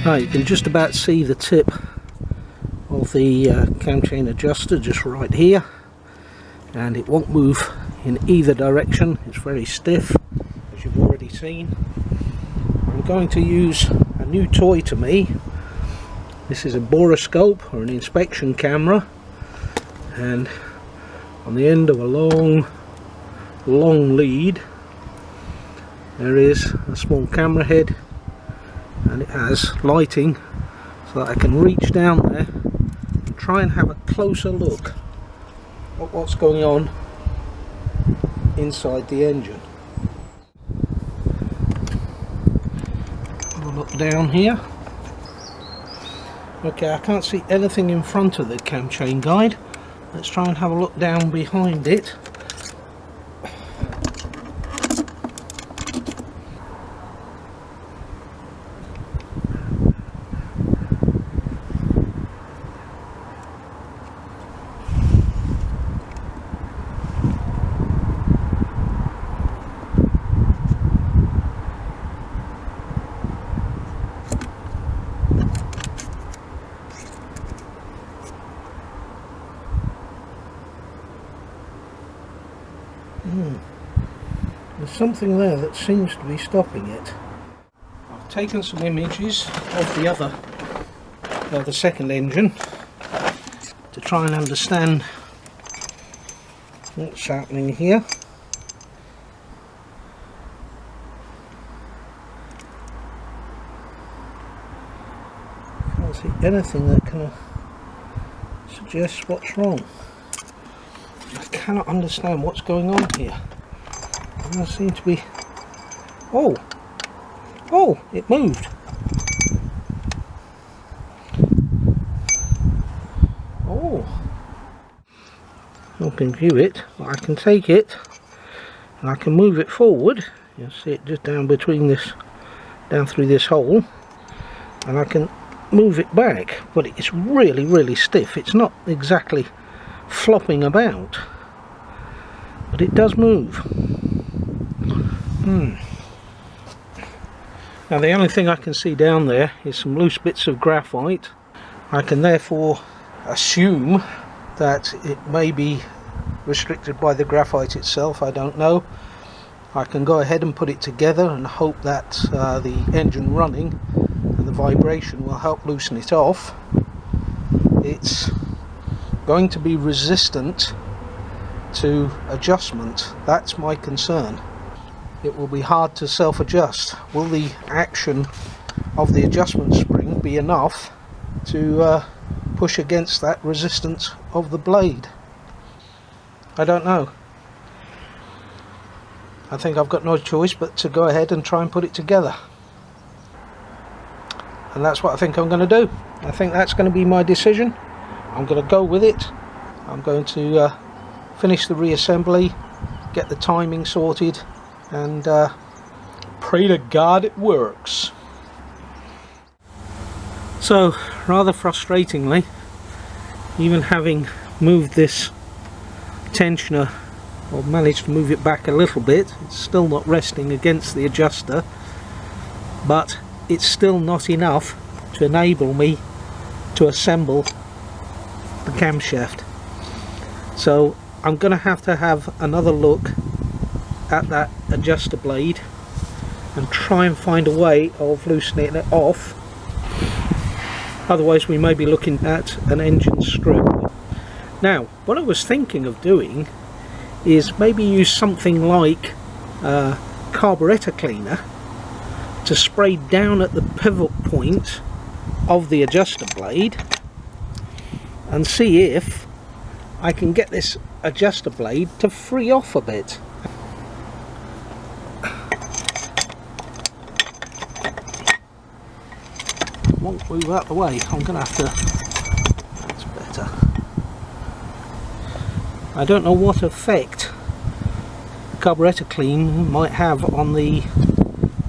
Right, you can just about see the tip of the cam chain adjuster just right here, and it won't move in either direction. It's very stiff, as you've already seen. I'm going to use a new toy to me. This is a boroscope, or an inspection camera, and on the end of a long lead there is a small camera head, and it has lighting so that I can reach down there and try and have a closer look at what's going on inside the engine. Have a look down here. Okay, I can't see anything in front of the cam chain guide. Let's try and have a look down behind it. There's something there that seems to be stopping it. I've taken some images of the second engine to try and understand what's happening here. Can't see anything that can suggest what's wrong. I cannot understand what's going on here. There seems to be... Oh, it moved. Oh, I can view it. I can take it and I can move it forward. You'll see it just down between this, down through this hole, and I can move it back, but it's really stiff. It's not exactly flopping about, but it does move. Now the only thing I can see down there is some loose bits of graphite. I can therefore assume that it may be restricted by the graphite itself. I don't know. I can go ahead and put it together and hope that the engine running and the vibration will help loosen it off. It's going to be resistant to adjustment. That's my concern. It will be hard to self-adjust. Will the action of the adjustment spring be enough to push against that resistance of the blade? I don't know. I think I've got no choice but to go ahead and try and put it together. And that's what I think I'm going to do. I think that's going to be my decision. I'm going to go with it. I'm going to finish the reassembly, get the timing sorted, and pray to God it works. So, rather frustratingly, even having moved this tensioner, or managed to move it back a little bit, it's still not resting against the adjuster, but it's still not enough to enable me to assemble the camshaft. So I'm going to have another look at that adjuster blade and try and find a way of loosening it off. Otherwise we may be looking at an engine strip. Now what I was thinking of doing is maybe use something like carburetor cleaner to spray down at the pivot point of the adjuster blade and see if I can get this adjuster blade to free off a bit. Won't move out the way. I'm gonna have to... That's better. I don't know what effect carburetor clean might have on the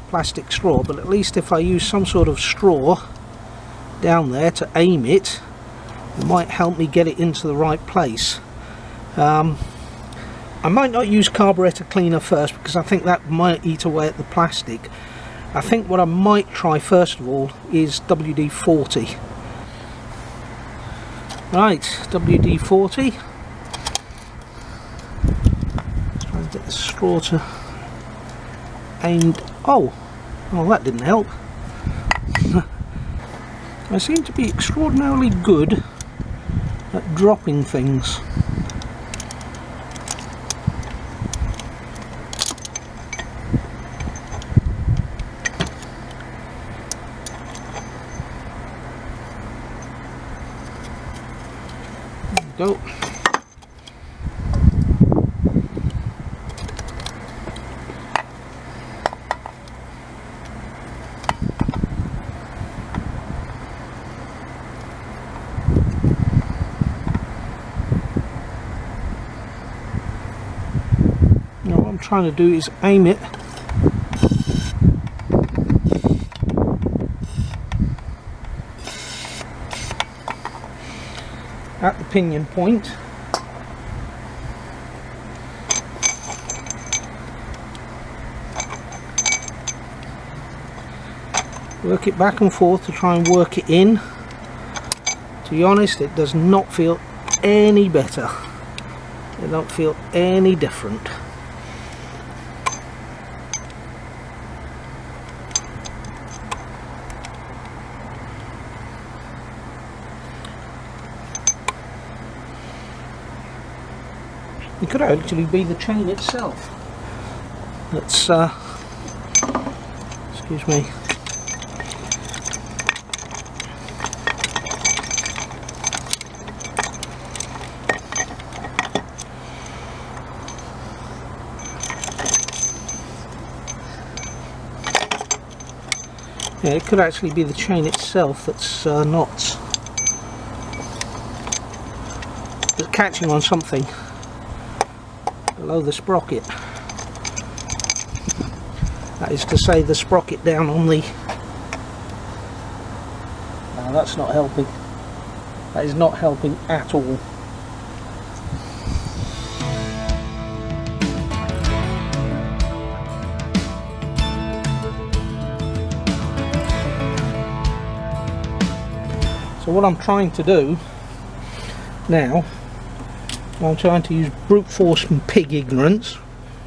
plastic straw, but at least if I use some sort of straw down there to aim it, it might help me get it into the right place. I might not use carburetor cleaner first because I think that might eat away at the plastic, I think what I might try first of all is WD-40. Right, WD-40. Let's try and get the straw to aimed. Oh, well, that didn't help. I seem to be extraordinarily good at dropping things. There we go. Now what I'm trying to do is aim it at the pinion point. Work it back and forth to try and work it in. To be honest, it does not feel any better. It don't feel any different. It could actually be the chain itself. Let's excuse me. Yeah, it could actually be the chain itself that's not catching on something below the sprocket. That is to say, the sprocket down on the... No, that's not helping. That is not helping at all. So what I'm trying to do now, I'm trying to use brute force and pig ignorance,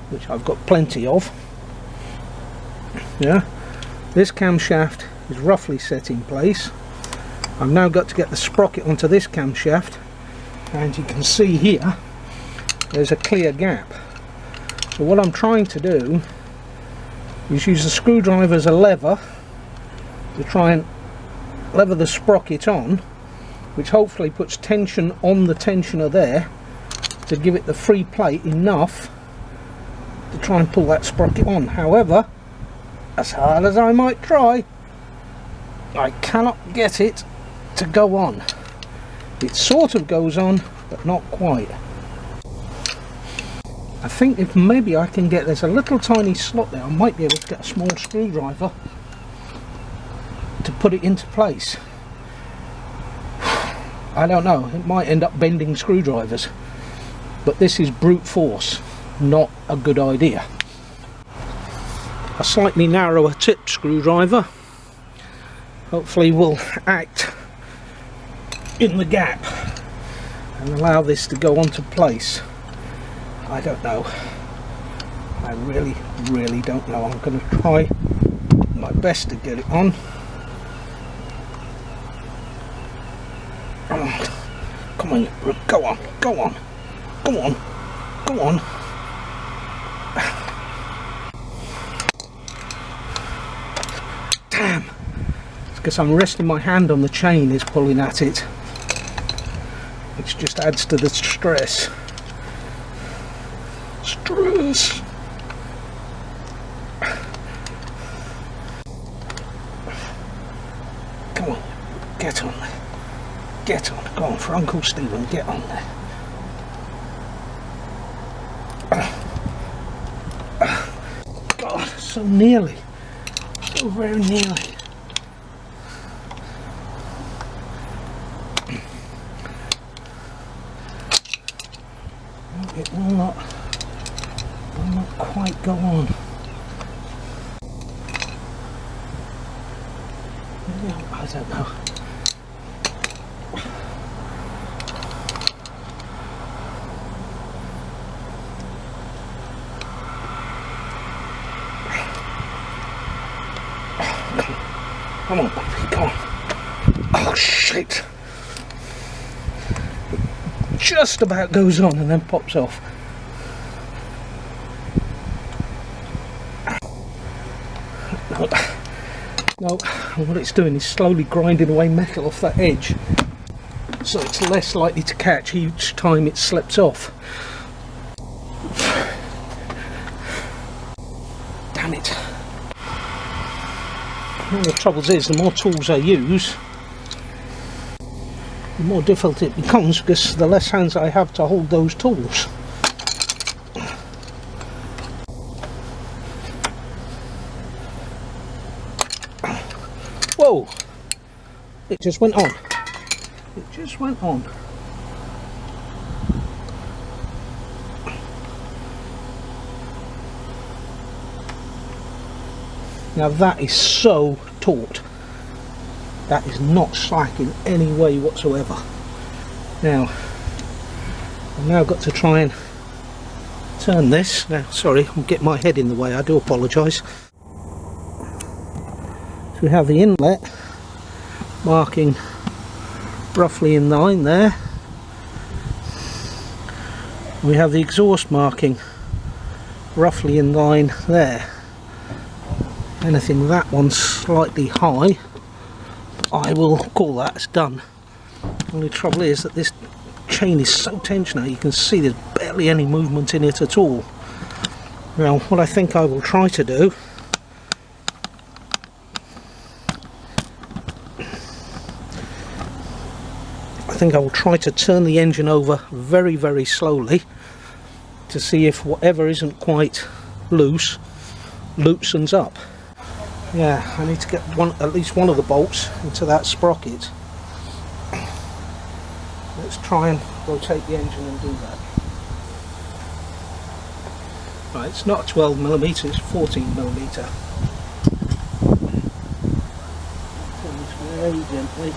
which I've got plenty of. Yeah, this camshaft is roughly set in place. I've now got to get the sprocket onto this camshaft, and you can see here there's a clear gap. So what I'm trying to do is use the screwdriver as a lever to try and lever the sprocket on, which hopefully puts tension on the tensioner there to give it the free plate enough to try and pull that sprocket on. However, as hard as I might try, I cannot get it to go on. It sort of goes on, but not quite. I think if maybe I can get, there's a little tiny slot there, I might be able to get a small screwdriver to put it into place. I don't know, it might end up bending screwdrivers, but this is brute force, not a good idea. A slightly narrower tip screwdriver hopefully will act in the gap and allow this to go onto place. I don't know, I really don't know. I'm going to try my best to get it on. Come on, go on, go on, go on, go on. Damn! It's because I'm resting my hand on the chain is pulling at it, which just adds to the stress. Stress! Come on, get on there. Get on, go on for Uncle Stephen, get on there. God, so nearly, so very nearly. It will not quite go on. I don't know. Come on, baby, come on. Oh, shit. Just about goes on and then pops off. No, what it's doing is slowly grinding away metal off that edge, so it's less likely to catch each time it slips off. Damn it. One of the troubles is, the more tools I use, the more difficult it becomes, because the less hands I have to hold those tools. Whoa! It just went on. It just went on. Now that is so taut. That is not slack in any way whatsoever. Now, I've now got to try and turn this. Now, sorry, I'm getting my head in the way, I do apologise. So we have the inlet marking roughly in line there. We have the exhaust marking roughly in line there. Anything that one's slightly high, I will call that as done. Only trouble is that this chain is so tense now, you can see there's barely any movement in it at all. Now, what I think I will try to do, I will try to turn the engine over very, very slowly to see if whatever isn't quite loose loosens up. Yeah, I need to get at least one of the bolts into that sprocket. Let's try and rotate the engine and do that. Right, it's not 12mm, it's 14mm. Turn this very gently.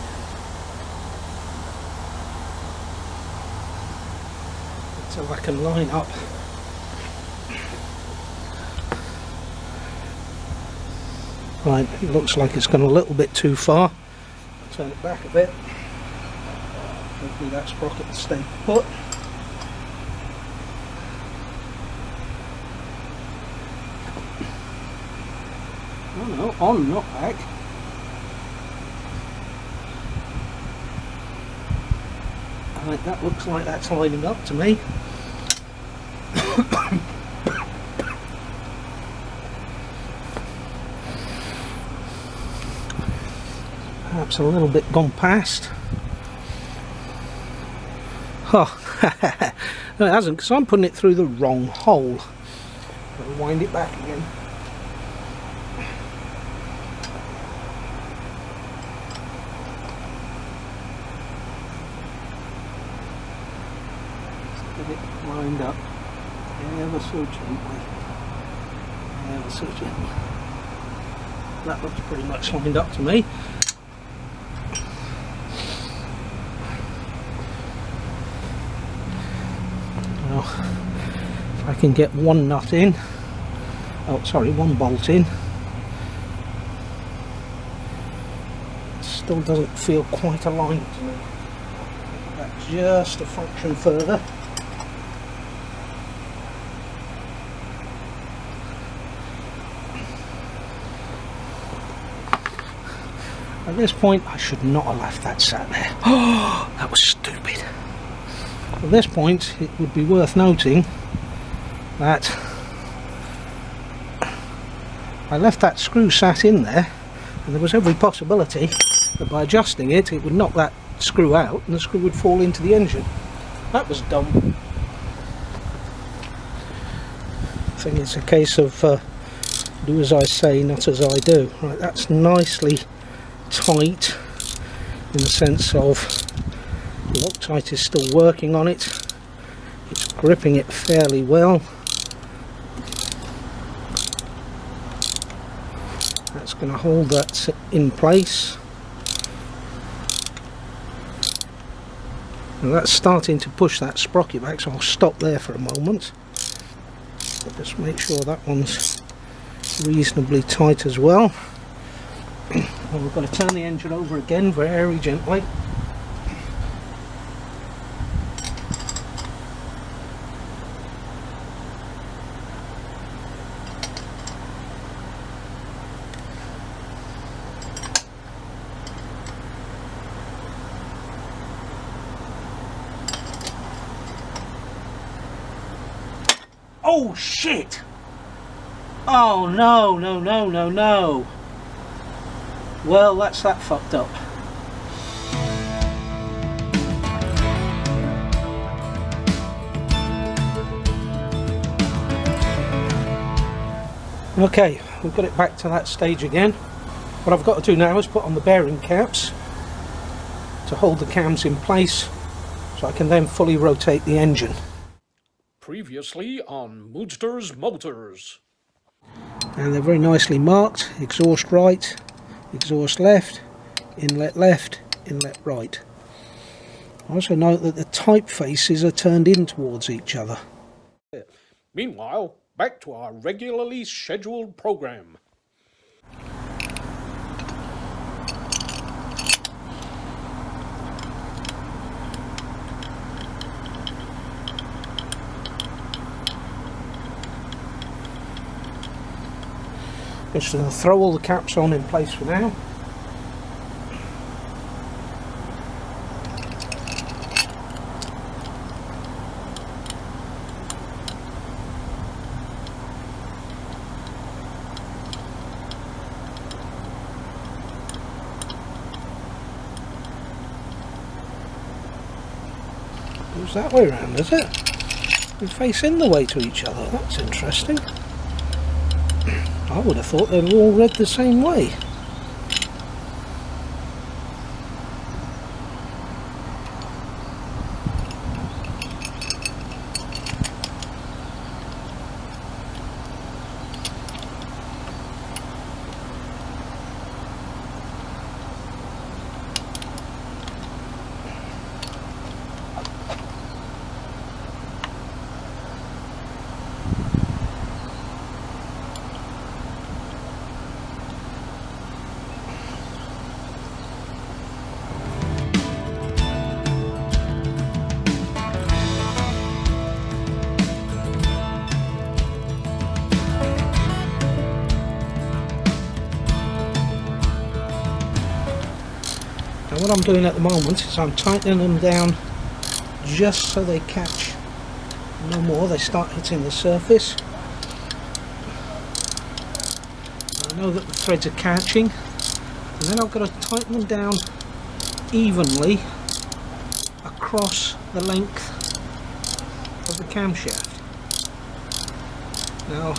So I can line up. Right, it looks like it's gone a little bit too far. Turn it back a bit. Hopefully that sprocket will stay put. Oh no, on, not back. Right, that looks like that's lining up to me. Perhaps a little bit gone past. Oh, no, it hasn't, because I'm putting it through the wrong hole. I'll wind it back again. Let's get it lined up ever so gently. Ever so gently. That looks pretty much lined up to me. If I can get one nut in, oh sorry, one bolt in, it still doesn't feel quite aligned to me. That's just a fraction further. At this point I should not have left that sat there. Oh, that was stupid. At this point it would be worth noting that I left that screw sat in there, and there was every possibility that by adjusting it, it would knock that screw out and the screw would fall into the engine. That was dumb. I think it's a case of do as I say, not as I do. Right, that's nicely tight in the sense of the Loctite is still working on it. It's gripping it fairly well. That's going to hold that in place. Now that's starting to push that sprocket back, so I'll stop there for a moment. But just make sure that one's reasonably tight as well. And we've got to turn the engine over again very gently. Oh shit! Oh no, no, no, no, no. Well, that's that fucked up. Okay, we've got it back to that stage again. What I've got to do now is put on the bearing caps to hold the cams in place so I can then fully rotate the engine. Previously on Moodster's Motors. And they're very nicely marked: exhaust right, exhaust left, inlet right. Also note that the typefaces are turned in towards each other. Meanwhile, back to our regularly scheduled program. Just going to throw all the caps on in place for now. Goes that way around, does it? They face in the way to each other. That's interesting. I would have thought they were all read the same way. Now what I'm doing at the moment is I'm tightening them down just so they catch no more. They start hitting the surface. I know that the threads are catching, and then I've got to tighten them down evenly across the length of the camshaft. Now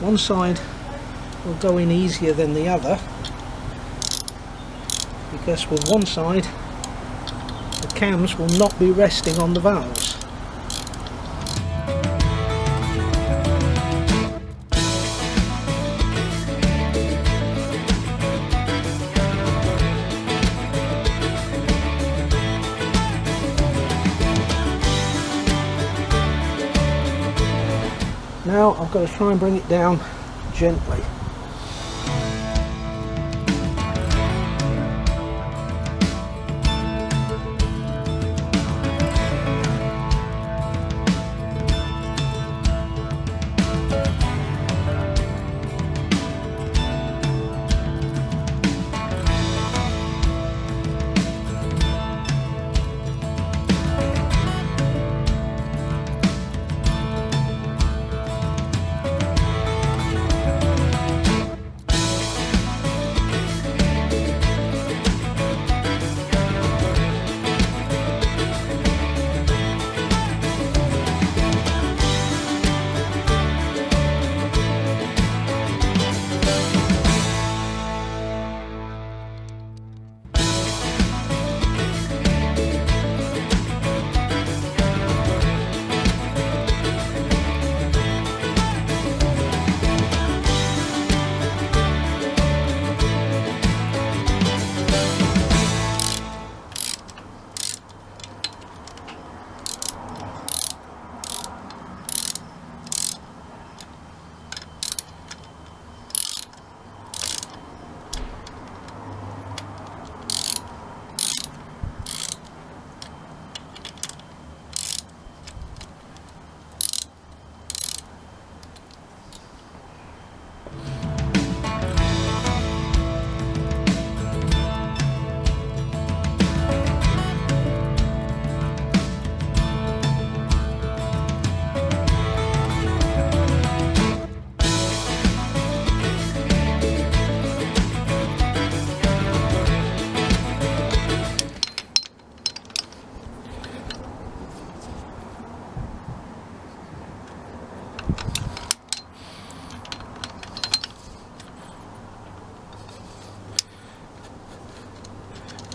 one side will go in easier than the other, because with one side the cams will not be resting on the valves. Now I've got to try and bring it down gently.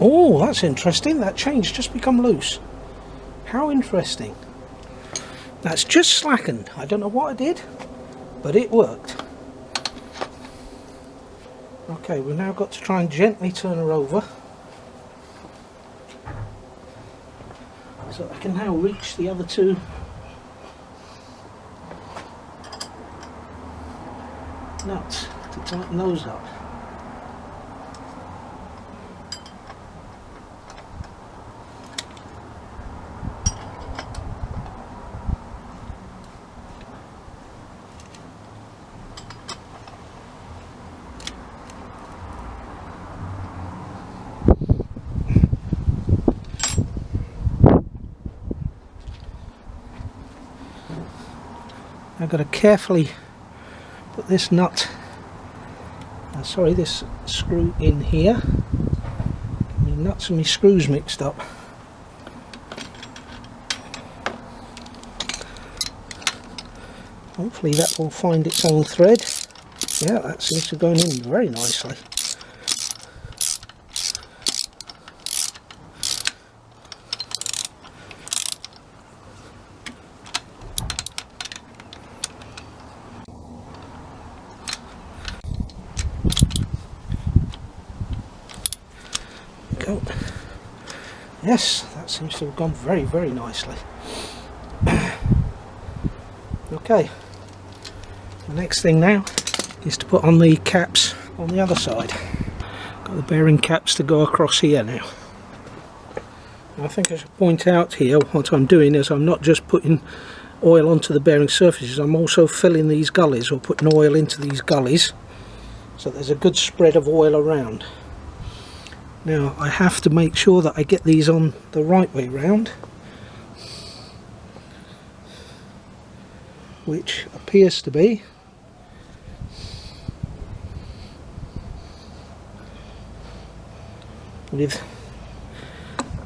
Oh, that's interesting. That chain's just become loose. How interesting. That's just slackened. I don't know what I did, but it worked. Okay, we've now got to try and gently turn her over, so I can now reach the other two nuts to tighten those up. I've got to carefully put this nut, this screw in here. My nuts and my screws mixed up. Hopefully that will find its own thread. Yeah, that seems to be going in very nicely. Go. Yes, that seems to have gone very, very nicely. Okay, the next thing now is to put on the caps on the other side. Got the bearing caps to go across here now. I think I should point out here what I'm doing is I'm not just putting oil onto the bearing surfaces, I'm also filling these gullies, or putting oil into these gullies, so there's a good spread of oil around. Now I have to make sure that I get these on the right way round, which appears to be. With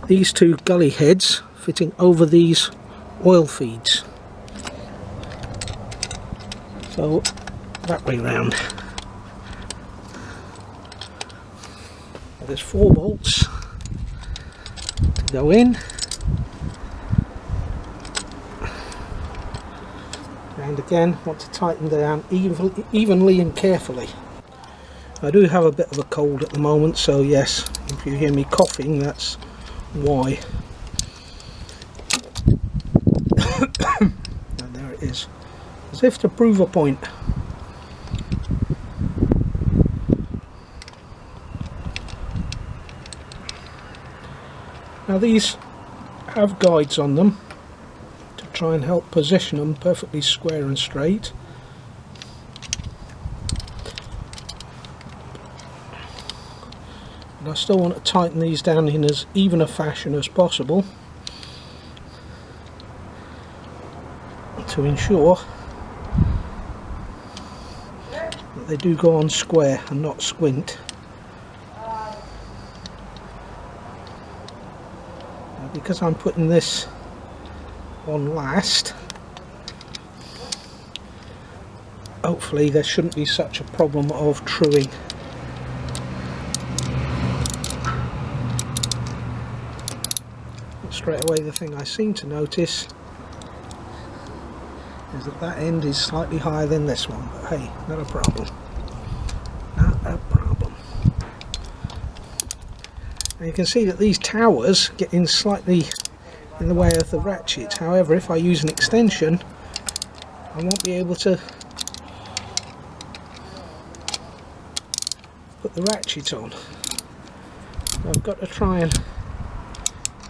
these two gully heads fitting over these oil feeds. So that way round. There's 4 bolts to go in, and again want to tighten down evenly and carefully. I do have a bit of a cold at the moment, so yes, if you hear me coughing, that's why. And there it is, as if to prove a point. Now these have guides on them to try and help position them perfectly square and straight. And I still want to tighten these down in as even a fashion as possible to ensure that they do go on square and not squint. Because I'm putting this on last, hopefully there shouldn't be such a problem of truing. But straight away the thing I seem to notice is that that end is slightly higher than this one, but hey, not a problem. Not a problem. And you can see that these towers get in slightly in the way of the ratchet. However, if I use an extension, I won't be able to put the ratchet on. So I've got to try and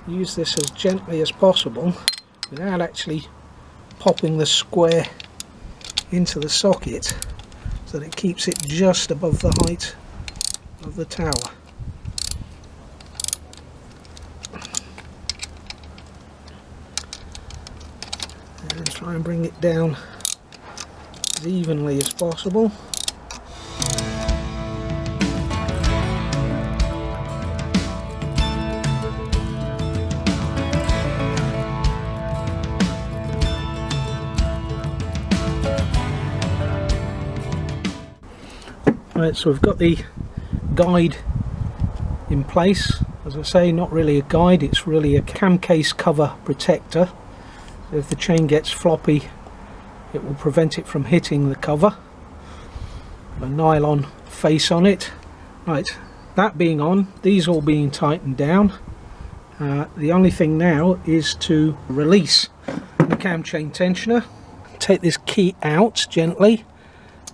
use this as gently as possible without actually popping the square into the socket, so that it keeps it just above the height of the tower. And try and bring it down as evenly as possible. Right, so we've got the guide in place As I say, not really a guide, it's really a cam case cover protector. If the chain gets floppy, it will prevent it from hitting the cover. A nylon face on it. Right, that being on, these all being tightened down, the only thing now is to release the cam chain tensioner. Take this key out gently,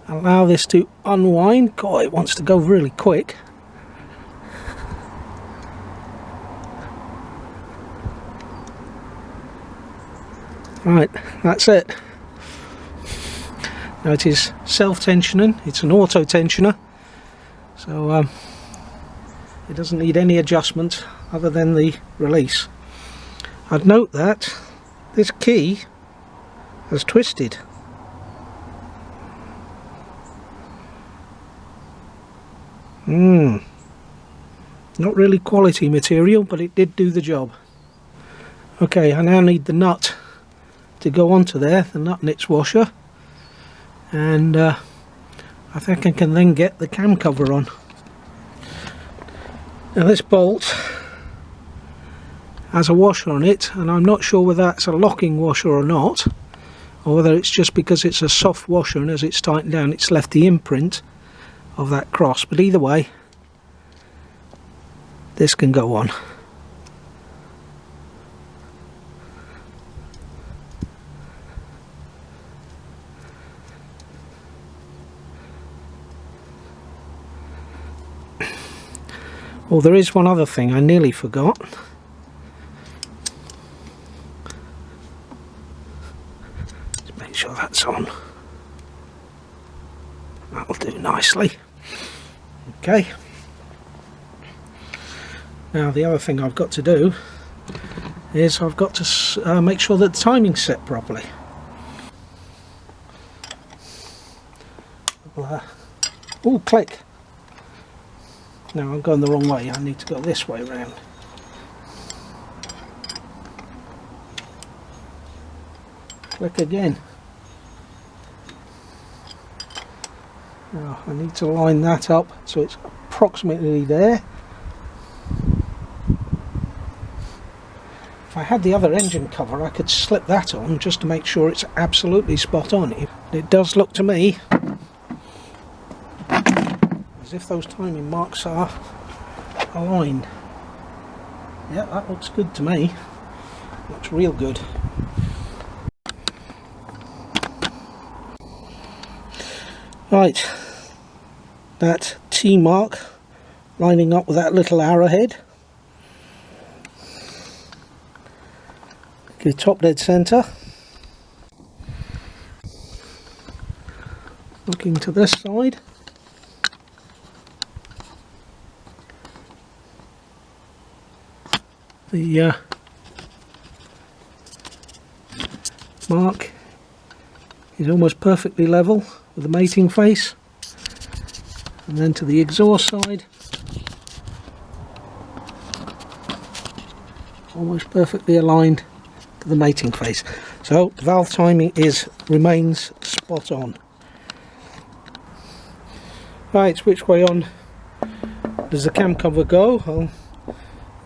allow this to unwind. God, it wants to go really quick. Right, that's it. Now it is self-tensioning, it's an auto tensioner, so it doesn't need any adjustment other than the release. I'd note that this key has twisted. Not really quality material, but it did do the job. Okay, I now need the nut to go onto there, the nut and its washer, and I think I can then get the cam cover on. Now this bolt has a washer on it, and I'm not sure whether that's a locking washer or not, or whether it's just because it's a soft washer and as it's tightened down it's left the imprint of that cross, but either way this can go on. Well, there is one other thing I nearly forgot. Let's make sure that's on. That'll do nicely. Okay. Now the other thing I've got to do is I've got to make sure that the timing's set properly. Oh, click. Now I'm going the wrong way, I need to go this way around. Click again. Now I need to line that up so it's approximately there. If I had the other engine cover I could slip that on just to make sure it's absolutely spot on. It does look to me as if those timing marks are aligned. Yeah, that looks good to me. Looks real good. Right, that T mark lining up with that little arrowhead. Go top dead centre. Looking to this side. The mark is almost perfectly level with the mating face, and then to the exhaust side, almost perfectly aligned to the mating face. So valve timing remains spot on. Right, which way on does the cam cover go? Well,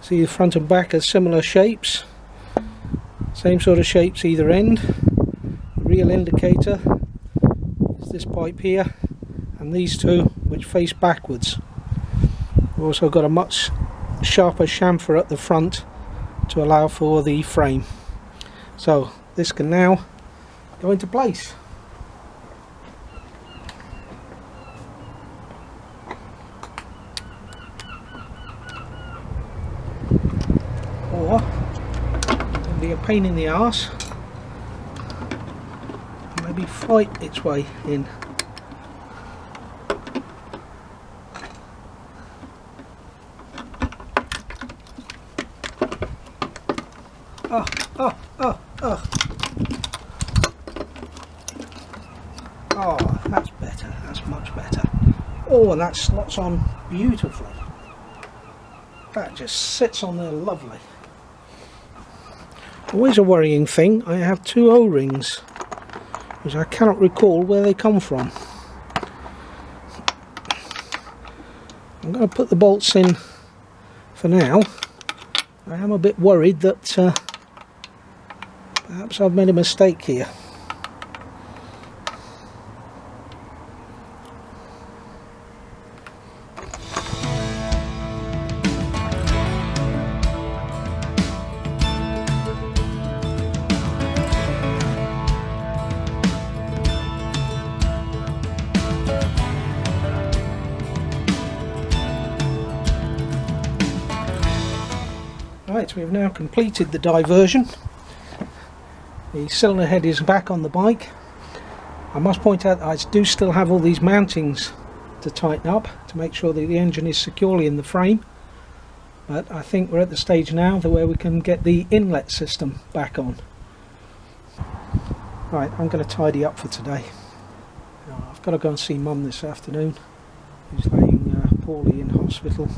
see the front and back are similar shapes, same sort of shapes either end. Real indicator is this pipe here and these two which face backwards. We've also got a much sharper chamfer at the front to allow for the frame. So this can now go into place. Or it'll be a pain in the arse and maybe fight its way in. Oh, that's better, that's much better. Oh, and that slots on beautifully. That just sits on there lovely. Always a worrying thing, I have two O-rings, which I cannot recall where they come from. I'm going to put the bolts in for now. I am a bit worried that perhaps I've made a mistake here. Right, we've now completed the diversion. The cylinder head is back on the bike. I must point out that I do still have all these mountings to tighten up to make sure that the engine is securely in the frame, but I think we're at the stage now where we can get the inlet system back on. Right, I'm going to tidy up for today. I've got to go and see Mum this afternoon, who's laying poorly in hospital.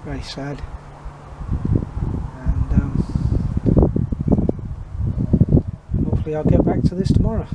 Very sad. And hopefully I'll get back to this tomorrow.